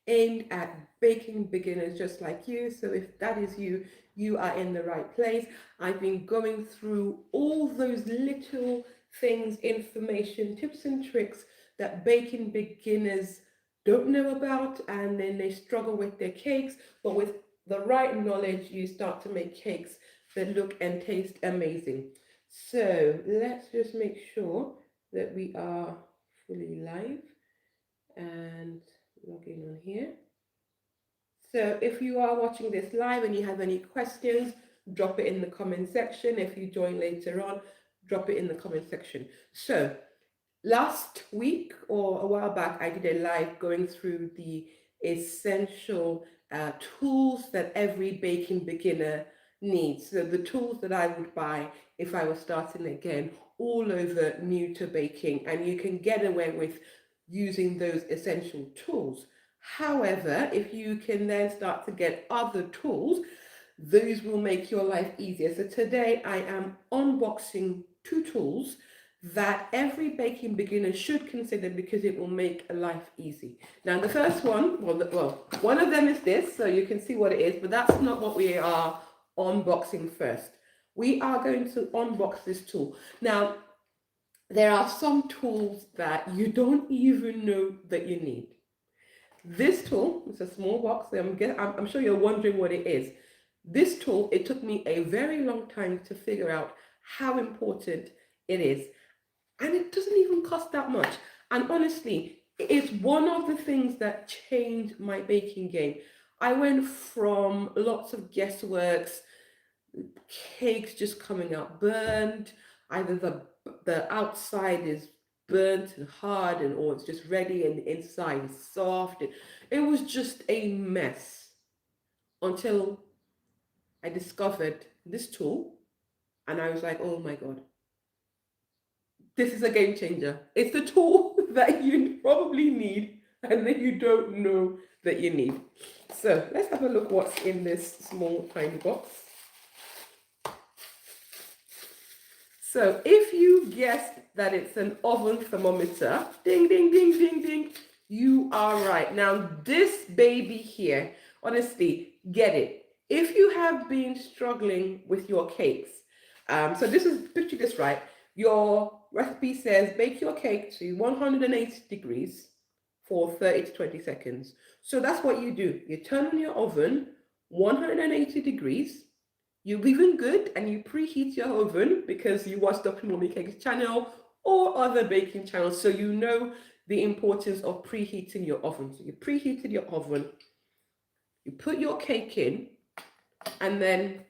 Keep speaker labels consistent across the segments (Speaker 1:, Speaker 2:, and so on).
Speaker 1: aimed at baking beginners just like you. So if that is you, you are in the right place. I've been going through all those little things, information, tips and tricks that baking beginners don't know about, and then they struggle with their cakes. But with the right knowledge, you start to make cakes that look and taste amazing. So let's just make sure that we are fully live and log in on here. So if you are watching this live and you have any questions, drop it in the comment section. If you join later on, drop it in the comment section. So last week or a while back, I did a live going through the essential tools that every baking beginner needs. So the tools that I would buy if I was starting again, all over new to baking, and you can get away with using those essential tools. However, if you can then start to get other tools, those will make your life easier. So today I am unboxing two tools that every baking beginner should consider because it will make a life easy. Now the first one, one of them is this, so you can see what it is, but that's not what we are unboxing first. We are going to unbox this tool. Now, there are some tools that you don't even know that you need. This tool, it's a small box. I'm sure you're wondering what it is. This tool, it took me a very long time to figure out how important it is. And it doesn't even cost that much. And honestly, it's one of the things that changed my baking game. I went from lots of guessworks, cakes just coming out burnt, either the outside is burnt and hard, and or it's just ready and the inside is soft. It was just a mess until I discovered this tool, and I was like, oh my god, this is a game changer. It's the tool that you probably need and that you don't know that you need. So let's have a look what's in this small tiny box. So if you guessed that it's an oven thermometer, ding, ding, ding, ding, ding, you are right. Now this baby here, honestly, get it. If you have been struggling with your cakes, so this is, picture this right, your recipe says bake your cake to 180 degrees for 30 to 20 seconds. So that's what you do. You turn on your oven 180 degrees. You leave it good and you preheat your oven because you watch DrMummyCakes channel or other baking channels, so you know the importance of preheating your oven. So you preheated your oven, you put your cake in, and then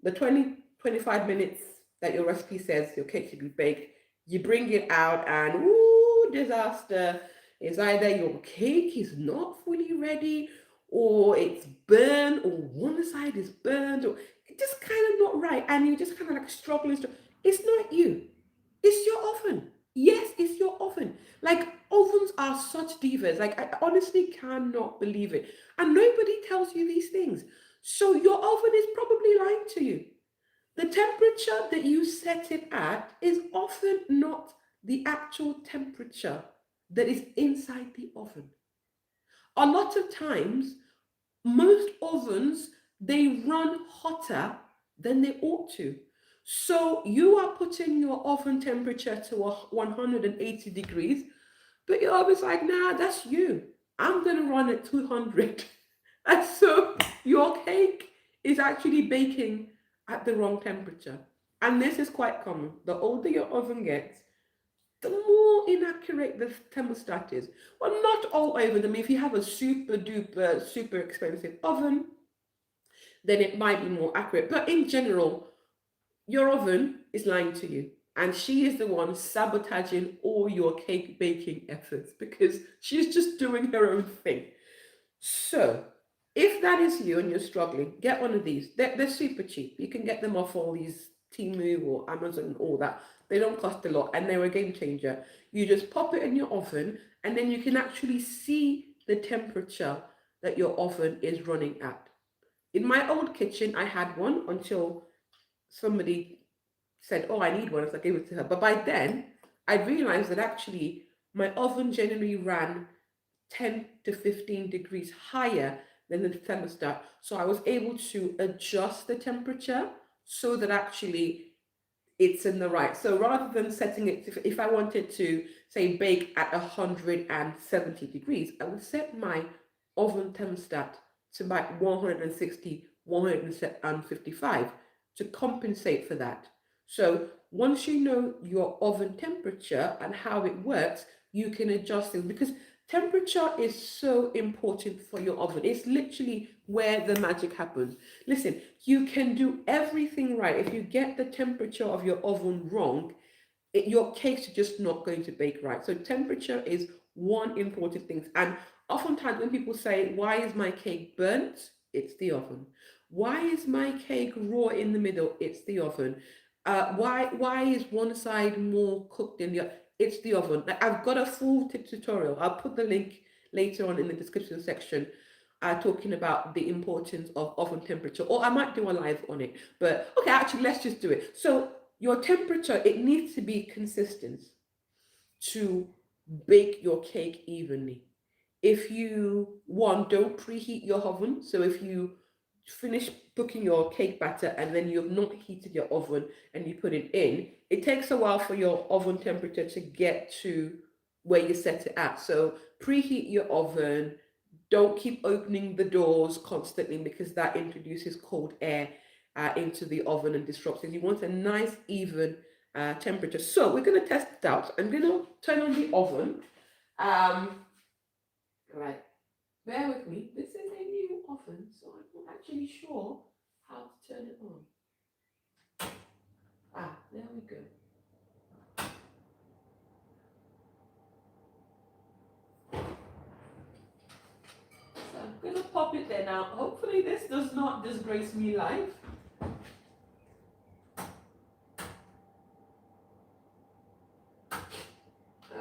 Speaker 1: the 20-25 minutes that your recipe says your cake should be baked, you bring it out and ooh, disaster. It's either your cake is not fully ready, or it's burnt, or one side is burnt, or it's just kind of not right, and you're just kind of like struggling. It's not you, it's your oven. Yes, it's your oven. Like, ovens are such divas. Like, I honestly cannot believe it. And nobody tells you these things. So your oven is probably lying to you. The temperature that you set it at is often not the actual temperature that is inside the oven. A lot of times, most ovens, they run hotter than they ought to. So you are putting your oven temperature to 180 degrees, but your oven's like, nah, that's you. I'm going to run at 200. And so your cake is actually baking at the wrong temperature. And this is quite common. The older your oven gets, the more inaccurate the thermostat is. Well, not all ovens. I mean, if you have a super duper, super expensive oven, then it might be more accurate. But in general, your oven is lying to you. And she is the one sabotaging all your cake baking efforts because she's just doing her own thing. So, if that is you and you're struggling, get one of these. They're super cheap. You can get them off all these Temu or Amazon and all that. They don't cost a lot and they're a game changer. You just pop it in your oven and then you can actually see the temperature that your oven is running at. In my old kitchen, I had one until somebody said, oh, I need one, so I gave it to her. But by then, I realized that actually my oven generally ran 10 to 15 degrees higher than the thermostat. So I was able to adjust the temperature so that actually it's in the right. So rather than setting it, if I wanted to say bake at 170 degrees, I would set my oven thermostat to about 160, 155 to compensate for that. So once you know your oven temperature and how it works, you can adjust it, because temperature is so important for your oven. It's literally where the magic happens. Listen, you can do everything right. If you get the temperature of your oven wrong, your cakes are just not going to bake right. So temperature is one important thing. And oftentimes when people say, why is my cake burnt? It's the oven. Why is my cake raw in the middle? It's the oven. Why is one side more cooked than the other? It's the oven. I've got a full tutorial. I'll put the link later on in the description section, talking about the importance of oven temperature, or I might do a live on it. But okay, actually, let's just do it. So your temperature, it needs to be consistent to bake your cake evenly. If you, one, don't preheat your oven. So if you finish cooking your cake batter and then you've not heated your oven and you put it in, it takes a while for your oven temperature to get to where you set it at. So preheat your oven. Don't keep opening the doors constantly, because that introduces cold air into the oven and disrupts it. You want a nice even temperature. So we're going to test it out. I'm going to turn on the oven. Right, bear with me. This is a new oven, so I'm not actually sure how to turn it on. There we go. So I'm going to pop it there now. Hopefully this does not disgrace me live.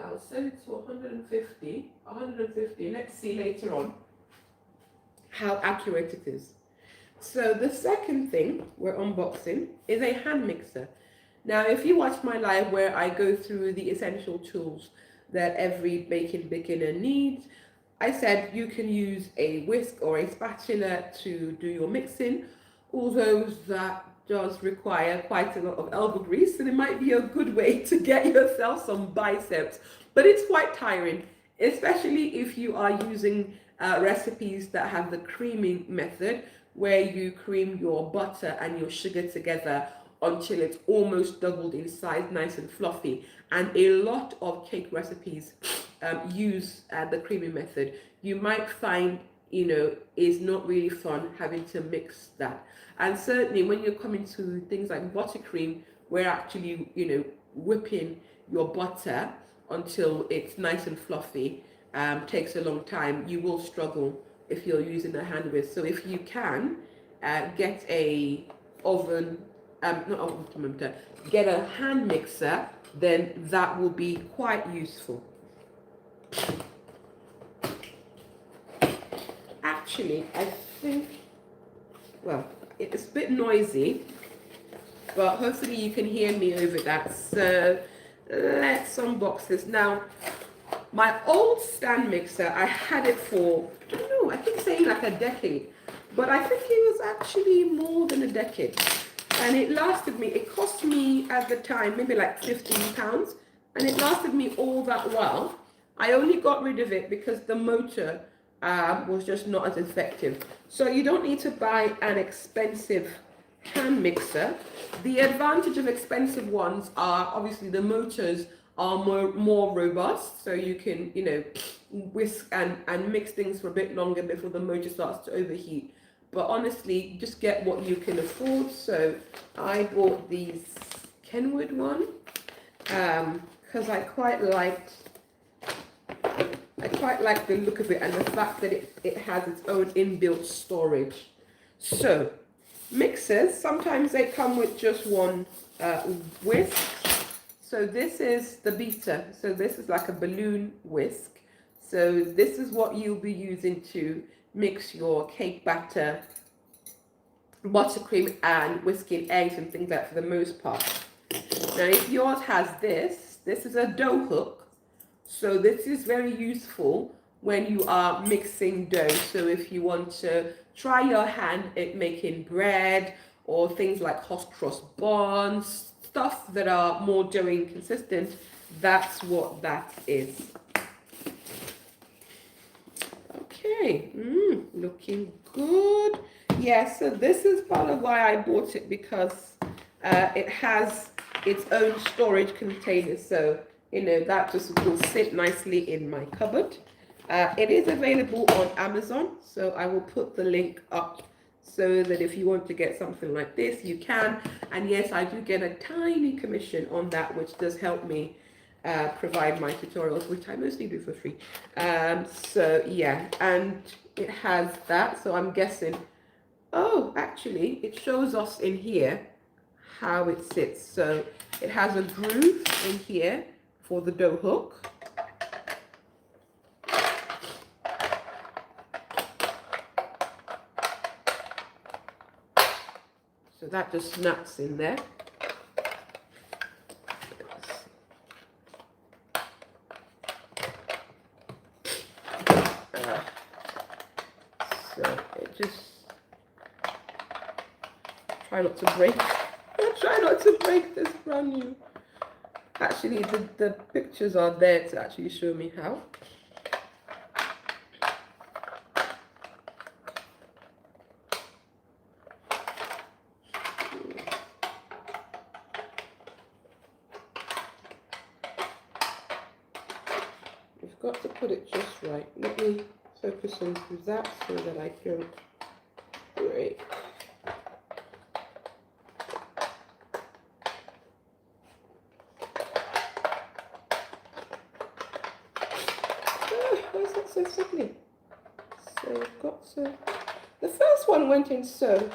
Speaker 1: I'll set it to 150. Let's see later on how accurate it is. So the second thing we're unboxing is a hand mixer. Now, if you watch my live where I go through the essential tools that every baking beginner needs, I said you can use a whisk or a spatula to do your mixing, although that does require quite a lot of elbow grease, and it might be a good way to get yourself some biceps, but it's quite tiring, especially if you are using recipes that have the creaming method, where you cream your butter and your sugar together until it's almost doubled in size, nice and fluffy. And a lot of cake recipes use the creaming method. You might find, is not really fun having to mix that. And certainly when you're coming to things like buttercream, where actually, whipping your butter until it's nice and fluffy takes a long time, you will struggle if you're using a hand whisk. So if you can get a get a hand mixer, then that will be quite useful. Actually, I think, well, it's a bit noisy, but hopefully you can hear me over that. So let's unbox this. Now, my old stand mixer, I had it for, I don't know, I keep saying like a decade, but I think it was actually more than a decade. And it lasted me, it cost me at the time maybe like £15, and it lasted me all that while. I only got rid of it because the motor was just not as effective. So you don't need to buy an expensive hand mixer. The advantage of expensive ones are obviously the motors are more robust, so you can whisk and mix things for a bit longer before the motor starts to overheat. But honestly, just get what you can afford. So I bought these Kenwood one because I quite liked the look of it and the fact that it has its own inbuilt storage. So mixers, sometimes they come with just one whisk. So this is the beater. So this is like a balloon whisk. So this is what you'll be using to mix your cake batter, buttercream, and whisking eggs and things like that for the most part. Now, if yours has this is a dough hook. So this is very useful when you are mixing dough. So if you want to try your hand at making bread or things like hot cross buns, stuff that are more doughy and consistent, that's what that is. Okay, looking good. Yeah, so this is part of why I bought it, because it has its own storage container. So, you know, that just will sit nicely in my cupboard. It is available on Amazon, so I will put the link up so that if you want to get something like this, you can. And yes, I do get a tiny commission on that, which does help me provide my tutorials, which I mostly do for free. So yeah, and it has that. So I'm guessing, oh, actually, it shows us in here how it sits. So it has a groove in here for the dough hook. So that just snaps in there. So it just, try not to break. Try not to break this, brand new. Actually, the pictures are there to actually show me how. You've got to put it just right. Let me focus on that so that I don't break. Why is that so sickly? So we've got to. The first one went in so.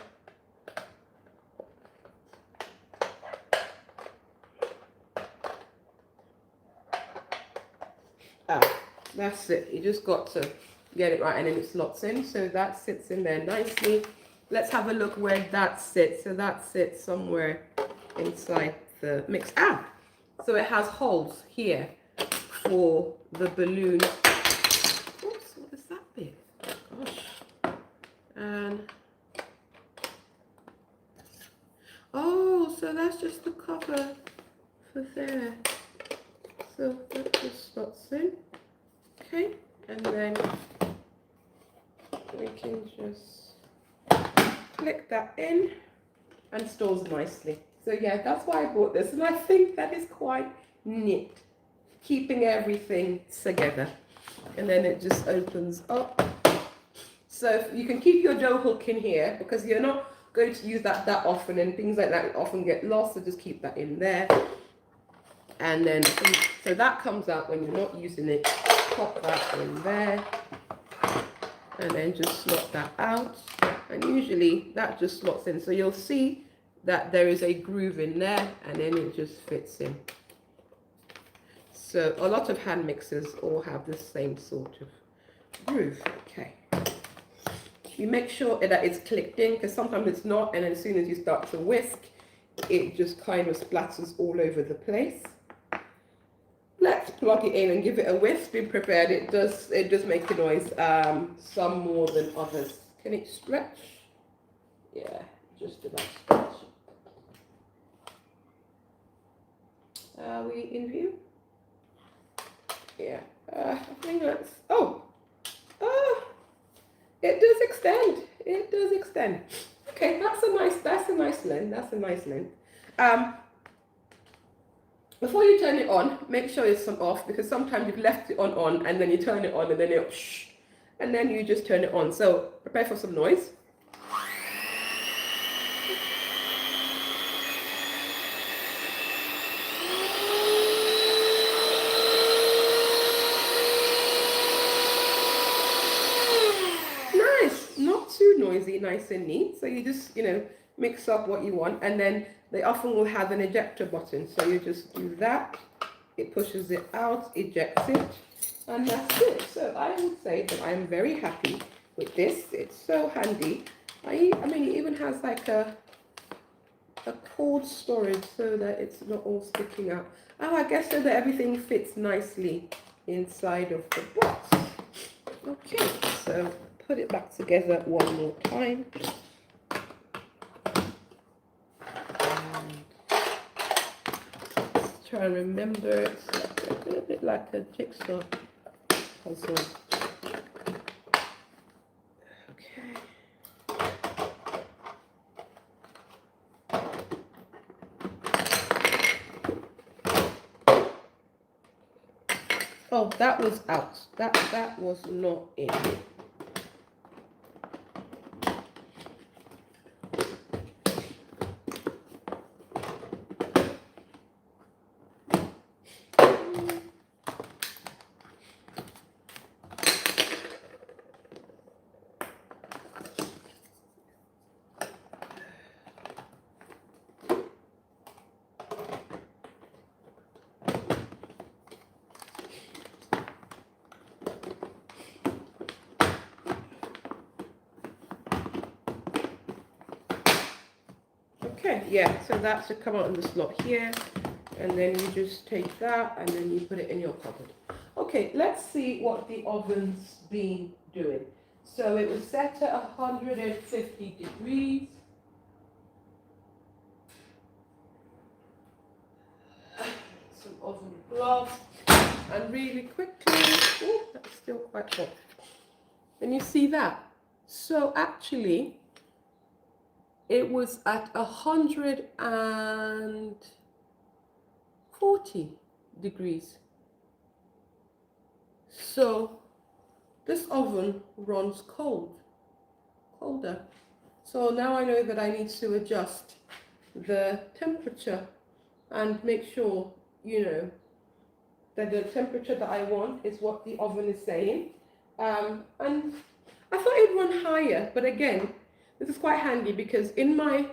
Speaker 1: That's it. You just got to get it right, and then it slots in. So that sits in there nicely. Let's have a look where that sits. So that sits somewhere inside the mix. So it has holes here for the balloon. Oops, what is that bit? Gosh. And oh, so that's just the cover for there. So that just slots in. Okay, and then we can just click that in and stores nicely. So yeah, that's why I bought this, and I think that is quite neat, keeping everything together. And then it just opens up. So you can keep your dough hook in here, because you're not going to use that often, and things like that often get lost, so just keep that in there. And then, so that comes out when you're not using it. Pop that in there, and then just slot that out, and usually that just slots in. So you'll see that there is a groove in there, and then it just fits in. So a lot of hand mixers all have the same sort of groove. Okay, you make sure that it's clicked in, because sometimes it's not, and as soon as you start to whisk, it just kind of splatters all over the place. Let's plug it in and give it a whisk. Be prepared. It does make a noise. Some more than others. Can it stretch? Yeah, just about stretch. Are we in view? Yeah. I think that's. Oh, it does extend. It does extend. Okay, that's a nice length. That's a nice length. Before you turn it on, make sure it's off, because sometimes you've left it on, and then you turn it on, and then it shh, and then you just turn it on. So prepare for some noise. Nice, not too noisy, nice and neat. So you just, you know, mix up what you want, and then they often will have an ejector button. So you just do that, it pushes it out, ejects it, and that's it. So I would say that I'm very happy with this. It's so handy. I mean, it even has like a cold storage so that it's not all sticking out. Oh, I guess so that everything fits nicely inside of the box. Okay, so put it back together one more time. Try and remember, it's like a little bit like a jigsaw puzzle. Okay. Oh, that was out. That was not in. Okay, yeah, so that should come out in the slot here, and then you just take that and then you put it in your cupboard. Okay, let's see what the oven's been doing. So it was set at 150 degrees. Some oven gloves, and really quickly, oh, that's still quite hot. And you see that? So actually, it was at 140 degrees. So this oven runs colder. So now I know that I need to adjust the temperature and make sure, you know, that the temperature that I want is what the oven is saying. And I thought it'd run higher, but again, this is quite handy because in my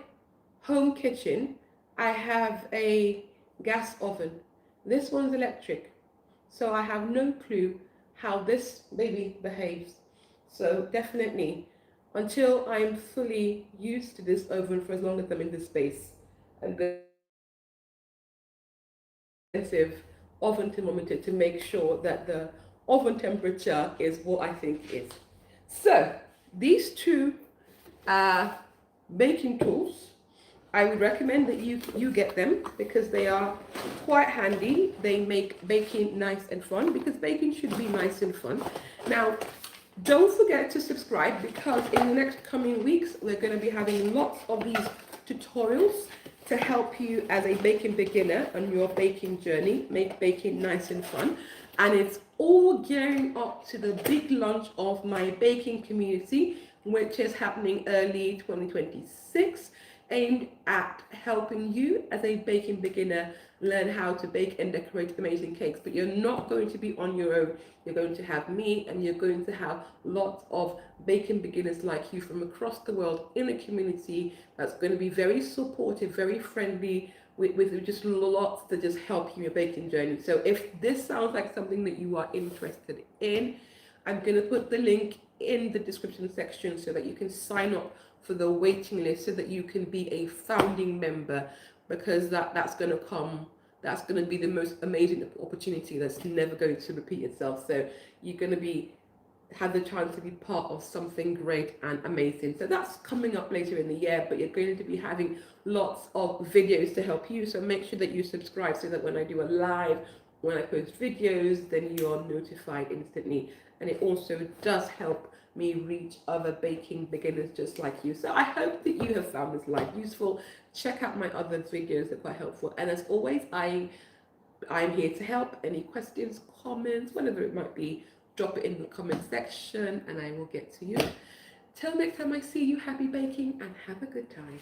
Speaker 1: home kitchen, I have a gas oven. This one's electric, so I have no clue how this baby behaves. So definitely, until I'm fully used to this oven for as long as I'm in this space, and the oven thermometer to make sure that the oven temperature is what I think is. So these two baking tools, I would recommend that you get them because they are quite handy. They make baking nice and fun, because baking should be nice and fun. Now, don't forget to subscribe, because in the next coming weeks, we're going to be having lots of these tutorials to help you as a baking beginner on your baking journey, make baking nice and fun. And it's all gearing up to the big launch of my baking community, which is happening early 2026, aimed at helping you as a baking beginner learn how to bake and decorate amazing cakes. But you're not going to be on your own. You're going to have me, and you're going to have lots of baking beginners like you from across the world in a community that's going to be very supportive, very friendly, with just lots to just help you in your baking journey. So if this sounds like something that you are interested in, I'm going to put the link in the description section so that you can sign up for the waiting list, so that you can be a founding member, because that's going to come, that's going to be the most amazing opportunity that's never going to repeat itself. So you're going to have the chance to be part of something great and amazing. So that's coming up later in the year, but you're going to be having lots of videos to help you. So make sure that you subscribe, so that when I do a live, when I post videos, then you are notified instantly. And it also does help me reach other baking beginners just like you. So I hope that you have found this live useful. Check out my other videos, they're quite helpful. And as always, I'm here to help. Any questions, comments, whatever it might be, drop it in the comment section and I will get to you. Till next time I see you, happy baking and have a good time.